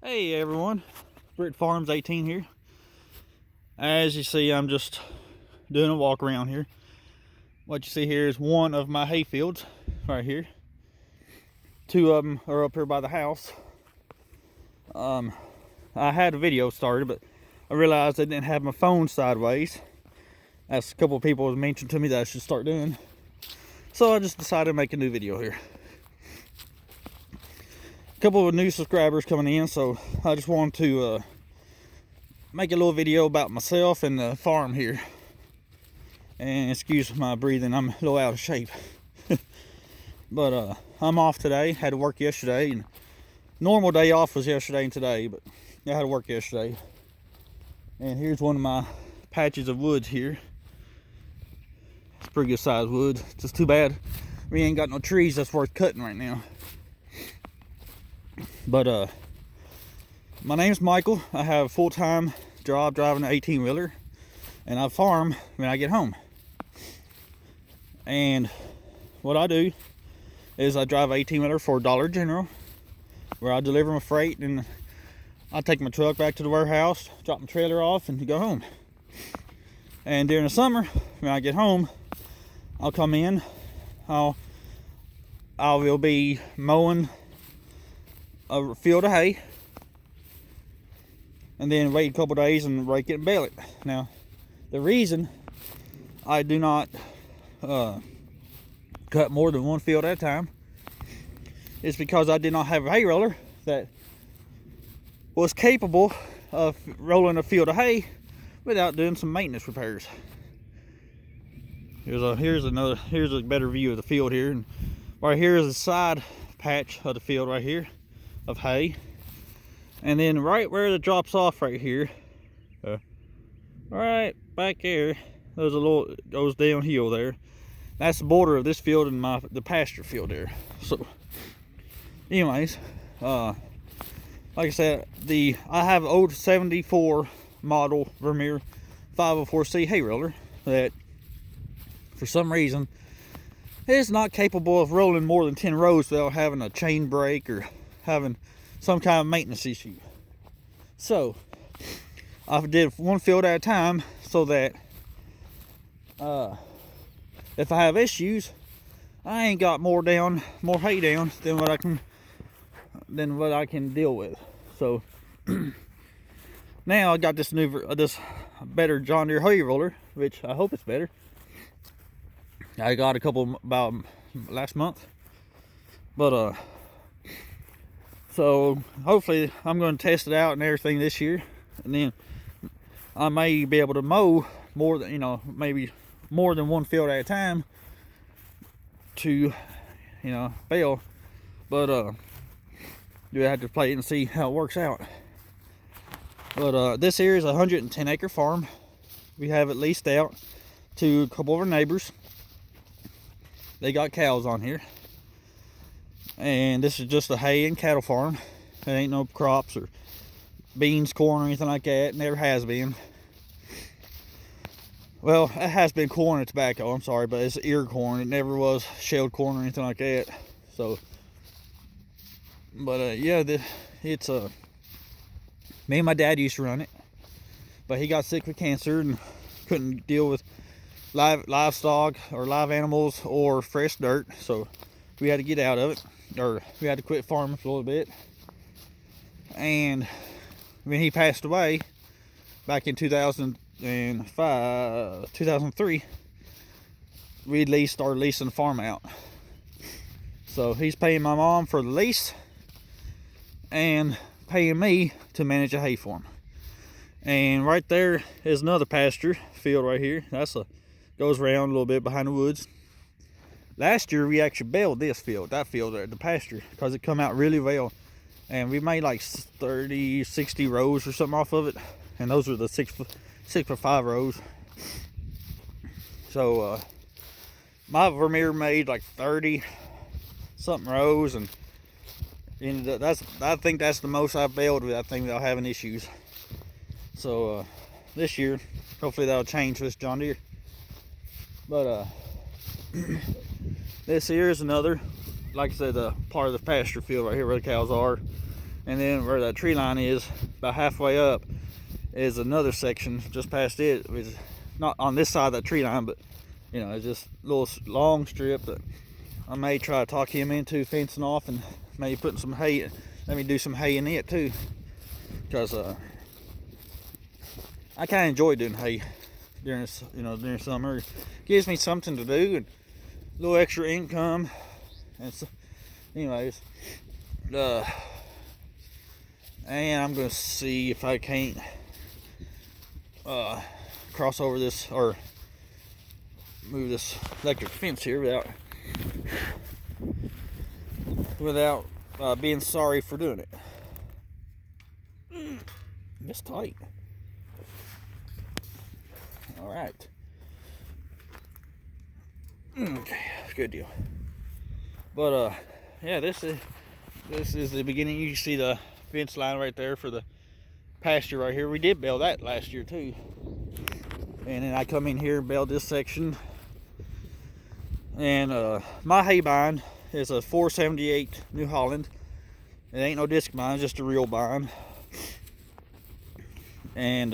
Hey everyone, Britt Farms 18 here. As you see, I'm just doing a walk around here. What you see here is one of my hay fields right here. Two of them are up here by the house. I had a video started, but I realized I didn't have my phone sideways. As a couple of people have mentioned to me that I should start doing. So I just decided to make a new video here. Couple of new subscribers coming in, so I just wanted to make a little video about myself and the farm here. And excuse my breathing, I'm a little out of shape. But I'm off today. Had to work yesterday, and normal day off was yesterday and today, but I had to work yesterday. And here's one of my patches of woods here. It's pretty good sized wood. Just too bad we ain't got no trees that's worth cutting right now. But my name's Michael. I have a full-time job driving an 18-wheeler, and I farm when I get home. And what I do is I drive an 18-wheeler for Dollar General, where I deliver my freight, and I take my truck back to the warehouse, drop my trailer off, and go home. And during the summer, when I get home, I'll come in. I will be mowing a field of hay, and then wait a couple days and rake it and bale it. Now, the reason I do not cut more than one field at a time is because I did not have a hay roller that was capable of rolling a field of hay without doing some maintenance repairs. Here's a better view of the field here, and right here is the side patch of the field right here of hay, and then right where it drops off right here, right back there, there's a little goes downhill there. That's the border of this field and the pasture field there. So, anyways, like I said, I have an old '74 model Vermeer 504C hay roller that, for some reason, is not capable of rolling more than 10 rows without having a chain break or having some kind of maintenance issue. So I did one field at a time, so that if I have issues, I ain't got more hay down than what I can deal with. So now I got this better John Deere hay roller, which I hope it's better. I got a couple about last month, but so hopefully I'm going to test it out and everything this year, and then I may be able to mow more than, maybe more than one field at a time to, bale. But you have to play it and see how it works out. But this here is a 110 acre farm. We have it leased out to a couple of our neighbors. They got cows on here. And this is just a hay and cattle farm. There ain't no crops or beans, corn, or anything like that. Never has been. Well, it has been corn and tobacco, I'm sorry, but it's ear corn. It never was shelled corn or anything like that. So, but yeah, it's me and my dad used to run it, but he got sick with cancer and couldn't deal with livestock or live animals or fresh dirt, so we had to get out of it, or we had to quit farming for a little bit. And when he passed away back in 2003, we started leasing the farm out. So he's paying my mom for the lease and paying me to manage a hay farm. And right there is another pasture field right here. Goes around a little bit behind the woods. Last year we actually baled that field there, the pasture, because it come out really well, and we made like 60 rows or something off of it, and those were the 6x5 rows. So my Vermeer made like 30 something rows, and I think that's the most I've baled with that thing without having issues. So this year hopefully that'll change with this John Deere. But this here is another, like I said, part of the pasture field right here where the cows are. and then where that tree line is, about halfway up, is another section just past it. It's not on this side of that tree line, but you know, it's just a little long strip that I may try to talk him into fencing off, and maybe putting some hay. Let me do some hay in it too, because I kind of enjoy doing hay during this, you know, during summer. It gives me something to do and a little extra income. And so, anyways, and I'm gonna see if I can't cross over this or move this electric fence here without being sorry for doing it. It's tight. All right. Okay, good deal. But yeah, this is the beginning. You can see the fence line right there for the pasture right here. We did bale that last year too. And then I come in here and bale this section. And my hay bind is a 478 New Holland. It ain't no disc bind, just a real bind. And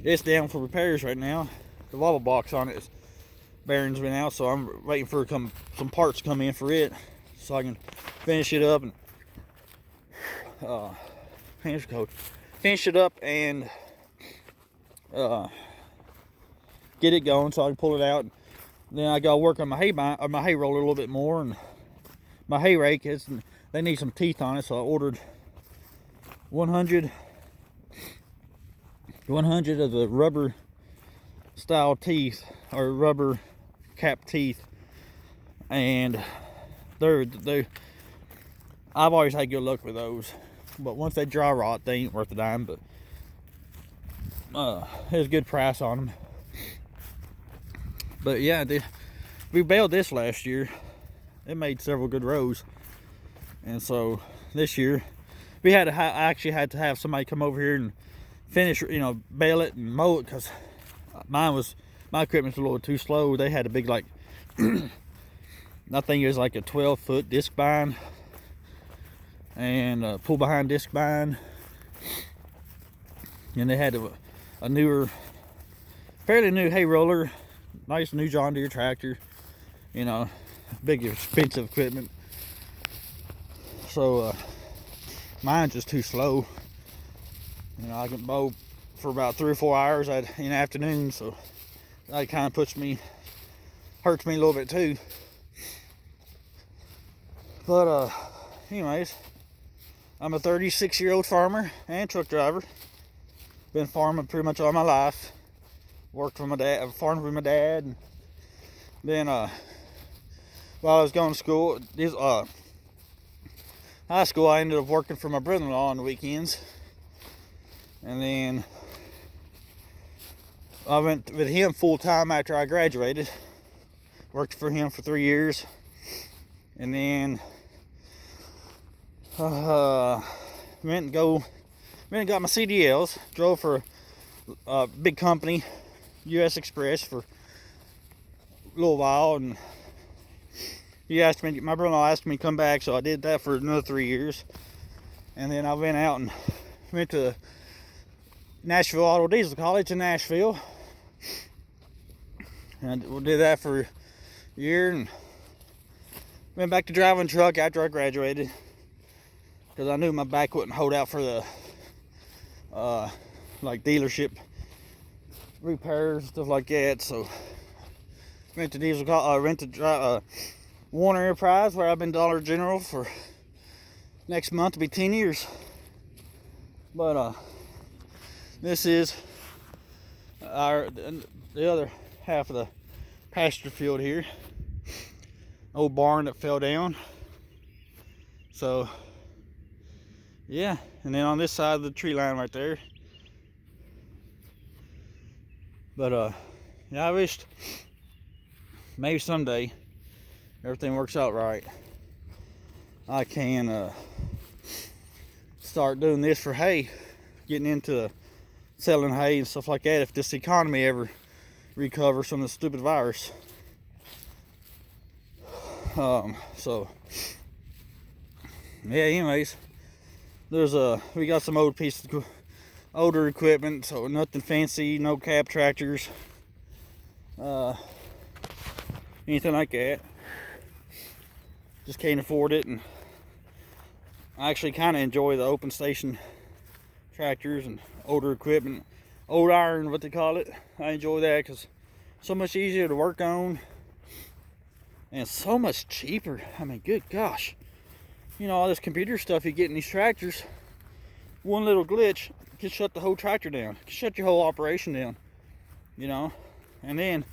it's down for repairs right now. The wobble box on it, bearings been out, so I'm waiting for some parts to come in for it, so I can finish it up and finish it up and get it going, so I can pull it out. Then I gotta work on my hay bind, or my hay roller a little bit more, and my hay rake they need some teeth on it, so I ordered 100 of the rubber style teeth, or rubber cap teeth, and I've always had good luck with those, but once they dry rot, they ain't worth a dime. But there's a good price on them. But yeah, we baled this last year. It made several good rows, and so this year I actually had to have somebody come over here and finish, you know, bale it and mow it, because my equipment's a little too slow. They had a big, like I think it was like a 12-foot disc bind and a pull behind disc bind, and they had a newer, fairly new hay roller, nice new John Deere tractor, you know, big expensive equipment. So mine's just too slow. You know, I can mow for about 3 or 4 hours in the afternoon, so that kind of hurts me a little bit too. But anyways, I'm a 36-year-old farmer and truck driver. Been farming pretty much all my life. Worked for my dad, farmed with my dad, and then while I was going to school, high school, I ended up working for my brother-in-law on the weekends. And then I went with him full time after I graduated. Worked for him for 3 years. And then went and got my CDLs. Drove for a big company, US Express, for a little while. And my brother-in-law asked me to come back, so I did that for another 3 years. And then I went out and went to Nashville Auto Diesel College in Nashville, and we did that for a year, and went back to driving truck after I graduated, because I knew my back wouldn't hold out for the like dealership repairs, stuff like that. So went to Warner Enterprise, where I've been Dollar General for next month to be 10 years. But this is the other half of the pasture field here. Old barn that fell down. So yeah, and then on this side of the tree line right there. But yeah, I wished maybe someday everything works out right, I can start doing this for hay, getting into selling hay and stuff like that, if this economy ever recovers from the stupid virus. So yeah, anyways, we got some old pieces of older equipment, so nothing fancy, no cab tractors, anything like that. Just can't afford it, and I actually kind of enjoy the open station tractors and older equipment, old iron, what they call it. I enjoy that because so much easier to work on and so much cheaper. I mean, good gosh, you know, all this computer stuff you get in these tractors, one little glitch can shut the whole tractor down, can shut your whole operation down, you know. And then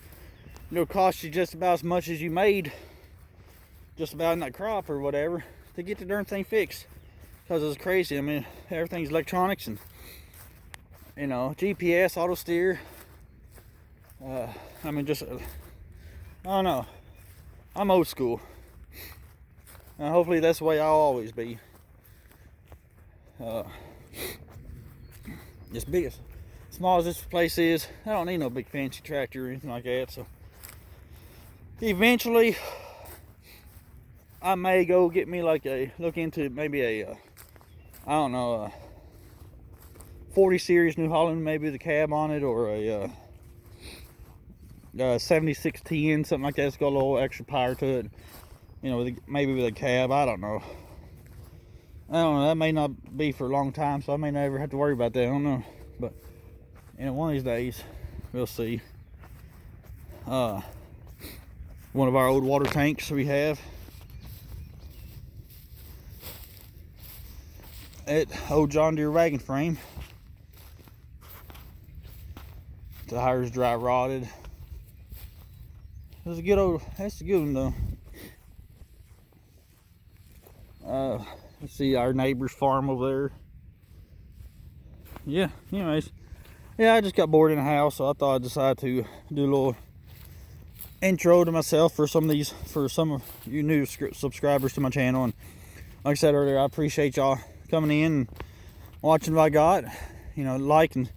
it'll cost you just about as much as you made just about in that crop or whatever to get the darn thing fixed, because it's crazy. I mean, everything's electronics and, you know, GPS, auto steer. I mean, just, I don't know. I'm old school, and hopefully that's the way I'll always be. As big as small as this place is, I don't need no big fancy tractor or anything like that. So eventually I may go get me like look into maybe a I don't know, a 40 series New Holland, maybe the cab on it, or a 7610, something like that. It's got a little extra power to it, you know, maybe with a cab. I don't know. That may not be for a long time, so I may never have to worry about that. I don't know, but one of these days we'll see. One of our old water tanks we have, old John Deere wagon frame. The tires dry rotted. That's a good one though. Let's see our neighbor's farm over there. Yeah, anyways. Yeah, I just got bored in the house, so I thought I'd decide to do a little intro to myself for some of you new subscribers to my channel. And like I said earlier, I appreciate y'all coming in and watching what I got. You know, like and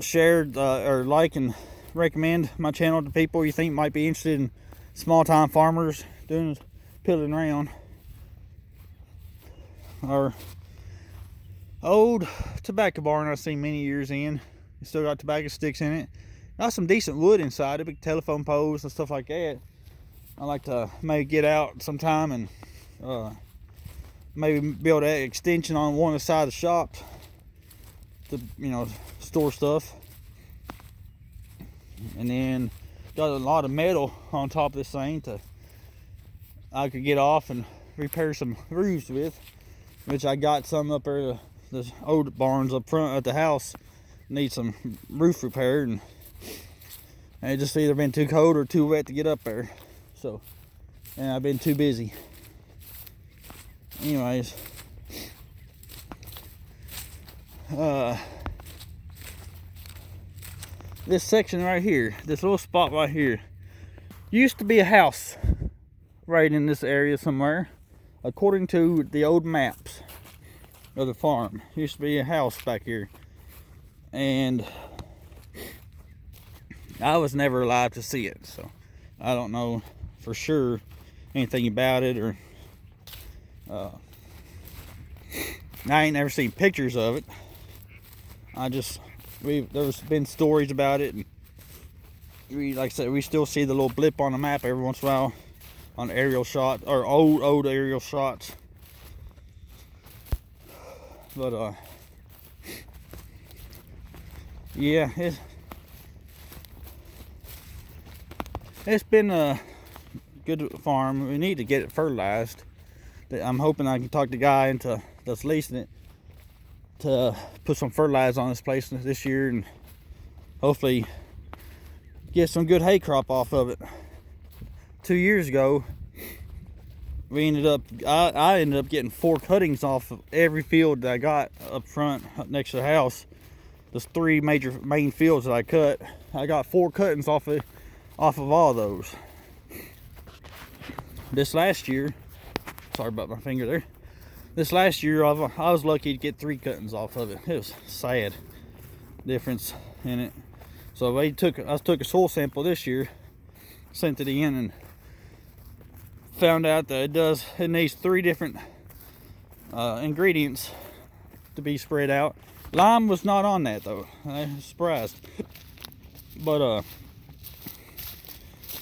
share, or like and recommend my channel to people you think might be interested in small time farmers doing piddling around. Our old tobacco barn I've seen many years in. It's still got tobacco sticks in it. Got some decent wood inside it, big telephone poles and stuff like that. I like to maybe get out sometime and maybe build an extension on one of the side of the shop to, you know, store stuff. And then got a lot of metal on top of this thing I could get off and repair some roofs with, which I got some up there. The old barns up front at the house need some roof repair, and it just either been too cold or too wet to get up there. So, and I've been too busy. Anyways, this section right here, this little spot right here, used to be a house right in this area somewhere. According to the old maps of the farm, used to be a house back here, and I was never alive to see it, so I don't know for sure anything about it, or I ain't never seen pictures of it. There's been stories about it, and like I said, we still see the little blip on the map every once in a while on aerial shot, or old aerial shots. But yeah, it's been a good farm. We need to get it fertilized. I'm hoping I can talk the guy that's leasing it to put some fertilizer on this place this year, and hopefully get some good hay crop off of it. 2 years ago, I ended up getting 4 cuttings off of every field that I got up front, up next to the house. There's 3 main fields that I cut. I got 4 cuttings off of all those. This last year, sorry about my finger there. This last year, I was lucky to get 3 cuttings off of it. It was sad difference in it. So I took a soil sample this year, sent it in, and found out that it needs 3 different ingredients to be spread out. Lime was not on that though. I was surprised. But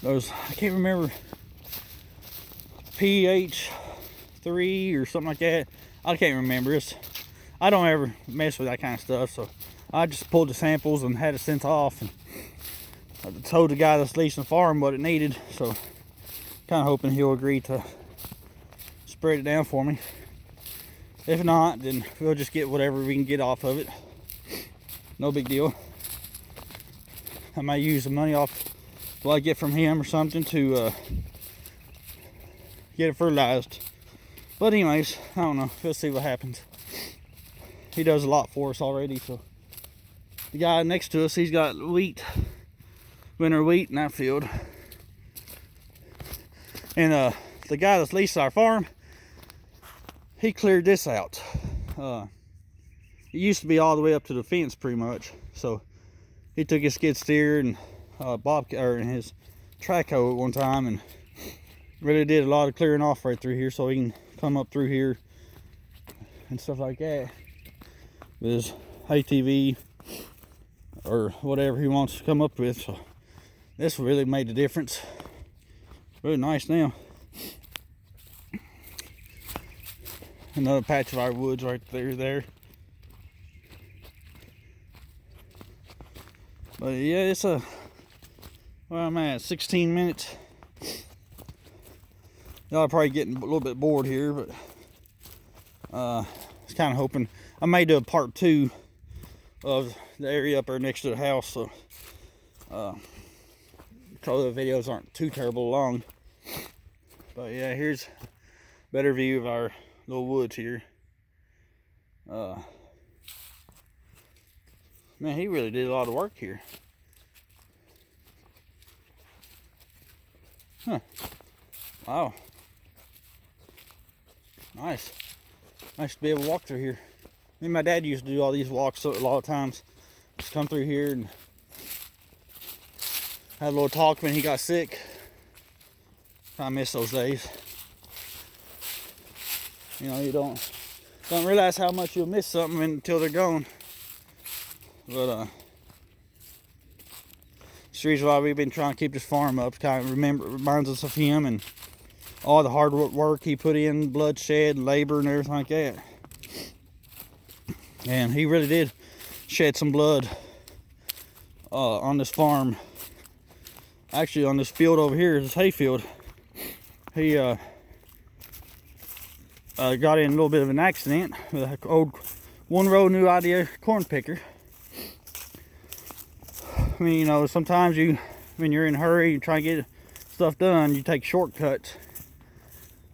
those, I can't remember, pH3 or something like that. I can't remember. I don't ever mess with that kind of stuff, so I just pulled the samples and had it sent off, and I told the guy that's leasing the farm what it needed, so kind of hoping he'll agree to spread it down for me. If not, then we'll just get whatever we can get off of it. No big deal. I might use the money off what I get from him or something to get it fertilized. But anyways, I don't know. We'll see what happens. He does a lot for us already. So the guy next to us, he's got wheat, winter wheat in that field. And the guy that's leased our farm, he cleared this out. It used to be all the way up to the fence pretty much. So he took his skid steer and his track hoe at one time and really did a lot of clearing off right through here, so he can come up through here and stuff like that with his ATV or whatever he wants to come up with. So this really made a difference. Really nice now. Another patch of our woods right there. But yeah, it's where I'm at, 16 minutes. Y'all are probably getting a little bit bored here, but I was kind of hoping I may do a part 2 of the area up there next to the house, so probably the videos aren't too terrible long. But yeah, here's a better view of our little woods here. Man, he really did a lot of work here. Huh. Wow. Nice. Nice to be able to walk through here. Me and my dad used to do all these walks a lot of times. Just come through here and had a little talk when he got sick. I miss those days. You know, you don't realize how much you'll miss something until they're gone. But it's the reason why we've been trying to keep this farm up. Kind of reminds us of him and all the hard work he put in, bloodshed, labor, and everything like that. And he really did shed some blood on this farm. Actually, on this field over here, this hay field, he got in a little bit of an accident with an old one-row New Idea corn picker. I mean, you know, sometimes when you're in a hurry, you try to get stuff done, you take shortcuts.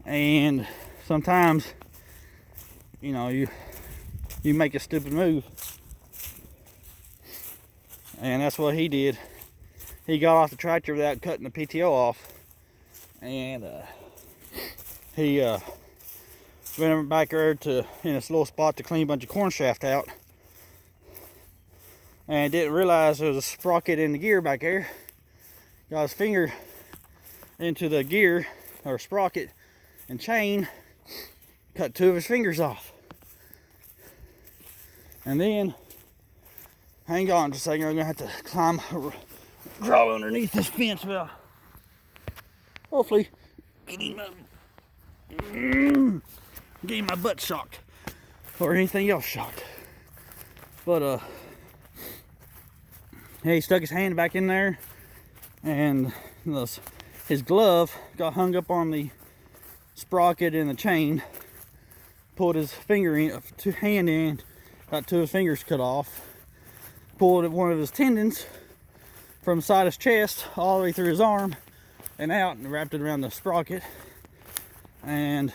And sometimes, you know, you make a stupid move. And that's what he did. He got off the tractor without cutting the PTO off. And he went back there in this little spot to clean a bunch of corn shaft out. And didn't realize there was a sprocket in the gear back there. Got his finger into the gear or sprocket and chain, cut 2 of his fingers off. And then, hang on just a second, I'm gonna have to crawl underneath this fence. Well, hopefully getting my butt shocked or anything else shocked. But yeah, he stuck his hand back in there, and his glove got hung up on the sprocket and the chain. Pulled his hand in, got 2 of his fingers cut off. Pulled one of his tendons from the side of his chest all the way through his arm and out, and wrapped it around the sprocket. And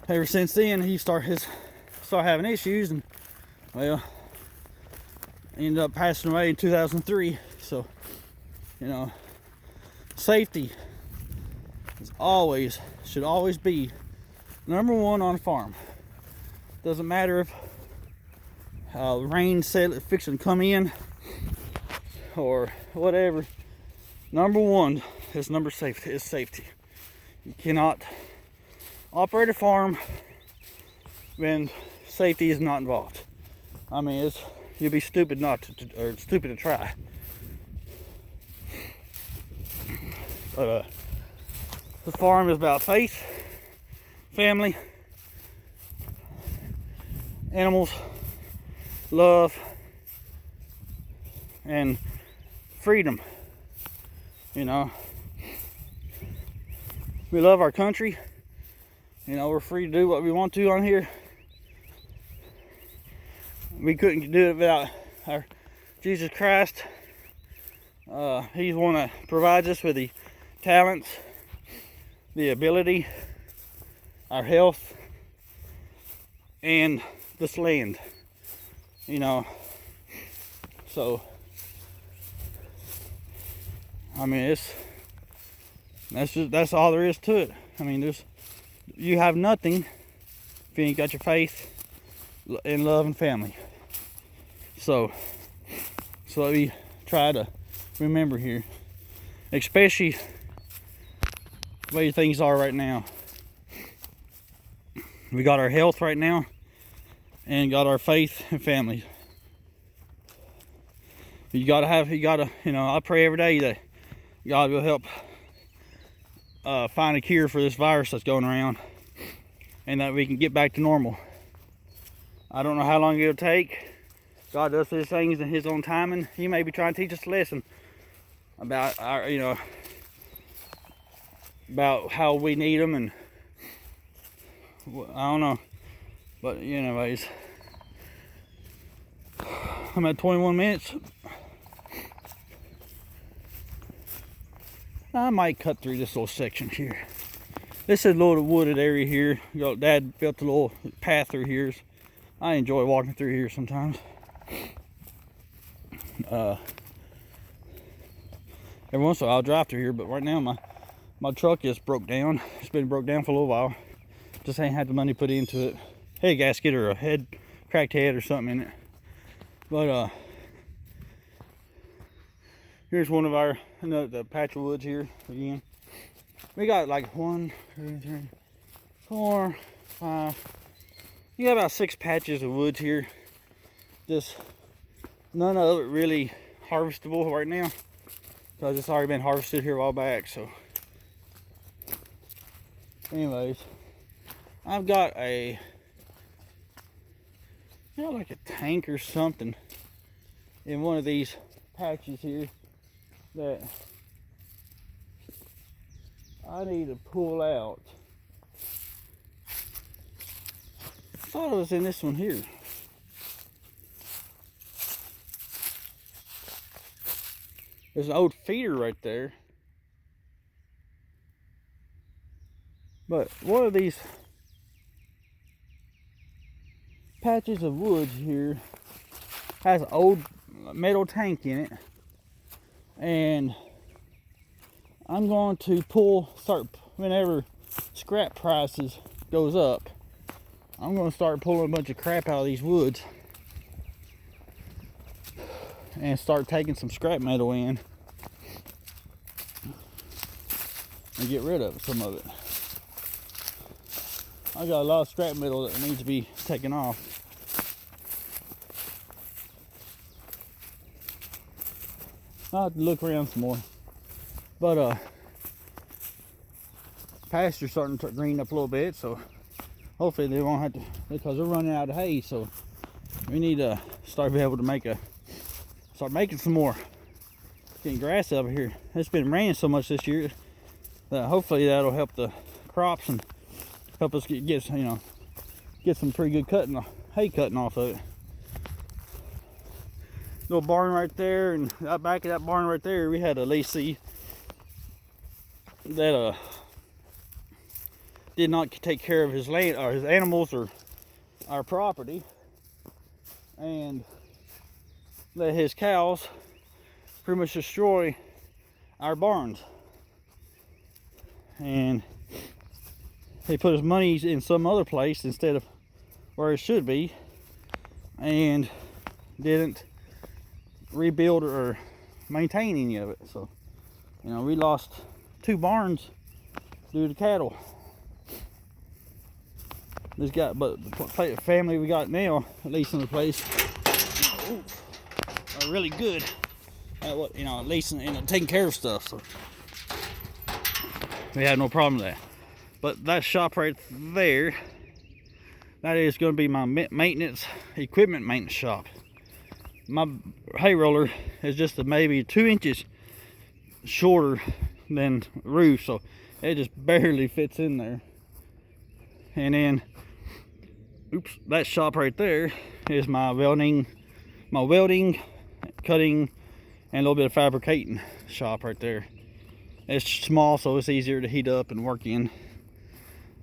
ever since then, he started having issues, and well, ended up passing away in 2003. So, you know, safety should always be number 1 on a farm. Doesn't matter if rain fixing to come in or whatever. Number 1 is safety. You cannot operate a farm when safety is not involved. I mean, you'd be stupid not to, or stupid to try. But the farm is about faith, family, animals, love, and freedom. You know, we love our country. You know, we're free to do what we want to on here. We couldn't do it without our Jesus Christ. He's the one that provides us with the talents, the ability, our health, and this land. You know, so I mean, that's all there is to it. I mean, you have nothing if you ain't got your faith and love and family. So let me try to remember here, especially the way things are right now. We got our health right now and got our faith and family. You gotta, you know, I pray every day that God will help find a cure for this virus that's going around, and that we can get back to normal. I don't know how long it'll take. God does his things in his own timing. He may be trying to teach us a lesson about our, you know, about how we need them, and I don't know. But anyways, I'm at 21 minutes. I might cut through this little section here. This is a little wooded area here. Dad built a little path through here. I enjoy walking through here sometimes. Every once in a while I'll drive through here, but right now my truck is broke down. It's been broke down for a little while. Just ain't had the money put into it. Head gasket or a cracked head or something in it. But here's one of our the patch of woods here again. We got like 1, 2, 3, 4, 5. You got about 6 patches of woods here. Just none of it really harvestable right now, because it's already been harvested here a while back. So anyways, I've got like a tank or something in one of these patches here that I need to pull out. I thought it was in this one here. There's an old feeder right there. But one of these patches of woods here has an old metal tank in it, and I'm going to start whenever scrap prices goes up. I'm going to start pulling a bunch of crap out of these woods and start taking some scrap metal in and get rid of some of it. I got a lot of scrap metal that needs to be taken off. I'll have to look around some more. But pasture's starting to green up a little bit, so hopefully they won't have to, because they're running out of hay. So we need to start being able to start making some more. Getting grass over here. It's been raining so much this year that hopefully that'll help the crops and help us get some pretty good hay cutting off of it. Little barn right there, and out back of that barn right there, we had a lessee that did not take care of his land or his animals or our property, and let his cows pretty much destroy our barns. And he put his money in some other place instead of where it should be, and didn't rebuild or maintain any of it. So, we lost 2 barns due to cattle but the family we got now, at least in the place, are really good at what, you know, at least in taking care of stuff. So we had no problem with that. But that shop right there, that is going to be my equipment maintenance shop. My hay roller is just maybe 2 inches shorter than the roof, so it just barely fits in there. And then, that shop right there is my welding, cutting, and a little bit of fabricating shop right there. It's small, so it's easier to heat up and work in.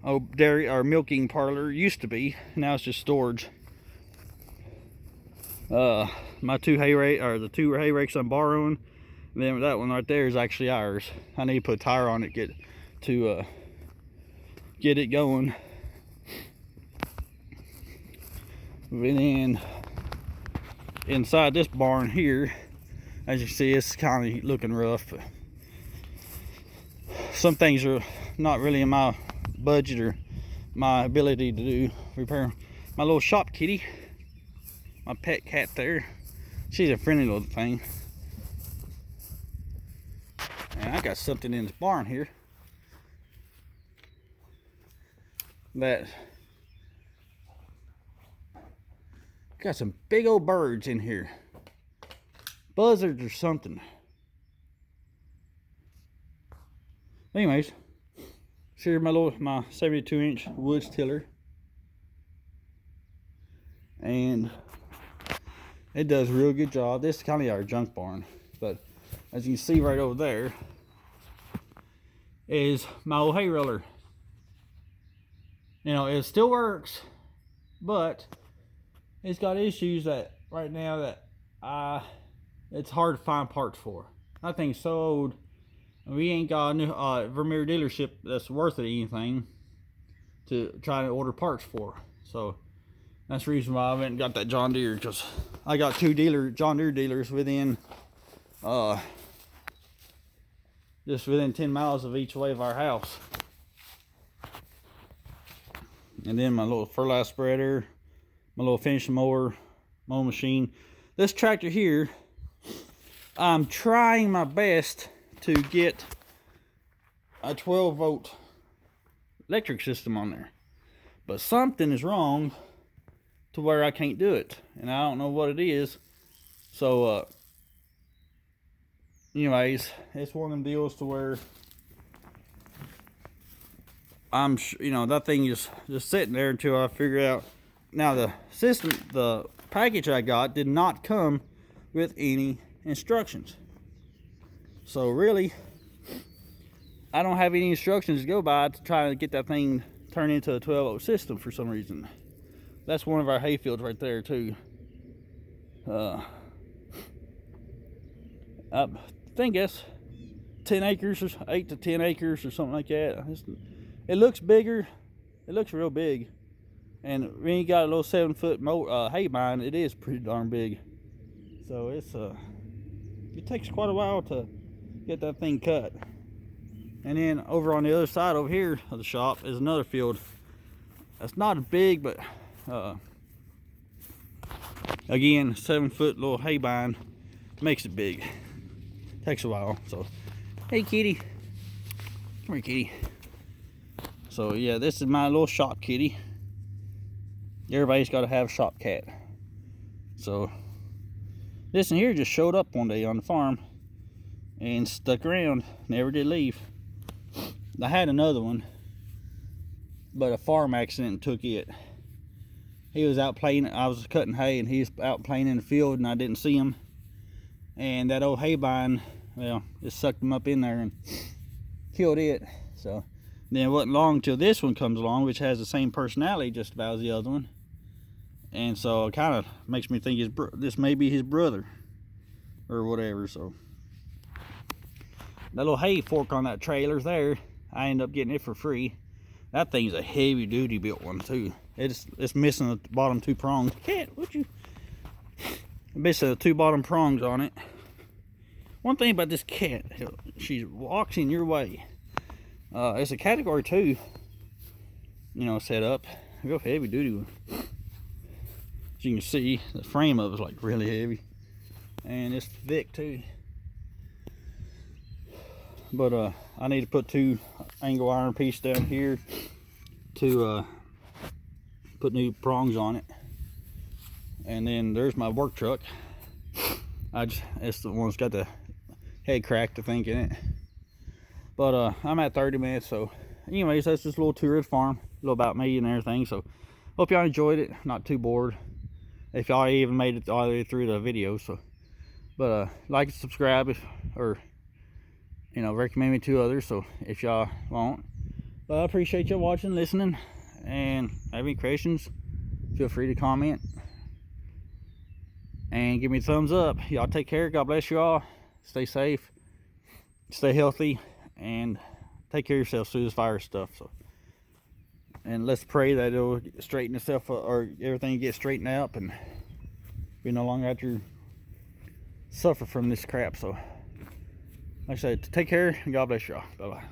Oh, dairy or milking parlor used to be. Now it's just storage. My the two hay rakes I'm borrowing. And then that one right there is actually ours. I need to put a tire on it get it going. And then inside this barn here, as you see, it's kind of looking rough. But some things are not really in my budget or my ability to do repair. My little shop kitty, my pet cat there, she's a friendly little thing. And I got something in this barn here that got some big old birds in here, buzzards or something. Anyways, here's my 72-inch Woods tiller, and it does a real good job. This is kind of our junk barn, but as you can see right over there is my old hay roller. You know, it still works, but it's got issues that right now that it's hard to find parts for. That thing's so old. We ain't got a new Vermeer dealership that's worth it anything to try to order parts for. So that's the reason why I went and got that John Deere, because I got two John Deere dealers within just within 10 miles of each way of our house. And then my little fertilizer spreader, my little finishing mowing machine. This tractor here, I'm trying my best to get a 12-volt electric system on there, but something is wrong to where I can't do it, and I don't know what it is. So anyways, it's one of them deals to where that thing is just sitting there until I figure out. Now the package I got did not come with any instructions. So really, I don't have any instructions to go by to try to get that thing turned into a 12-volt system for some reason. That's one of our hay fields right there too. I think that's 10 acres or 8 to 10 acres or something like that. It looks bigger. It looks real big. And when you got a little 7-foot hay bind, it is pretty darn big. So it takes quite a while to get that thing cut. And then over on the other side over here of the shop is another field. That's not as big, but again, 7-foot little hay bind makes it big. Takes a while. So hey kitty, come here kitty. So yeah, this is my little shop kitty. Everybody's got to have a shop cat. So this one here just showed up one day on the farm and stuck around, never did leave. I had another one, but a farm accident took it. He was out playing, I was cutting hay and he was out playing in the field and I didn't see him. And that old hay bind, well, just sucked him up in there and killed it. So then it wasn't long till this one comes along, which has the same personality just about as the other one. And so it kind of makes me think this may be his brother or whatever. So that little hay fork on that trailer there, I ended up getting it for free. That thing's a heavy duty built one too. It's missing the bottom 2 prongs. Cat, would you? Missing the 2 bottom prongs on it. One thing about this cat, she walks in your way. It's a category 2, setup. real heavy duty one. As you can see, the frame of it is like really heavy, and it's thick too. But I need to put 2 angle iron pieces down here to put new prongs on it. And then there's my work truck. It's the one that's got the head cracked, I think, in it. But I'm at 30 minutes, so anyways, that's just a little tour of the farm, a little about me and everything. So hope y'all enjoyed it, not too bored, if y'all even made it all the way through the video. So but like and subscribe, or you know, recommend me to others, so if y'all want. But I appreciate y'all watching, listening, and have any questions, feel free to comment and give me a thumbs up. Y'all take care. God bless you all. Stay safe, stay healthy, and take care of yourselves through this virus stuff. So, and let's pray that it'll straighten itself, or everything get straightened out, and we no longer have to suffer from this crap. So like I said, take care, and God bless y'all. Bye bye.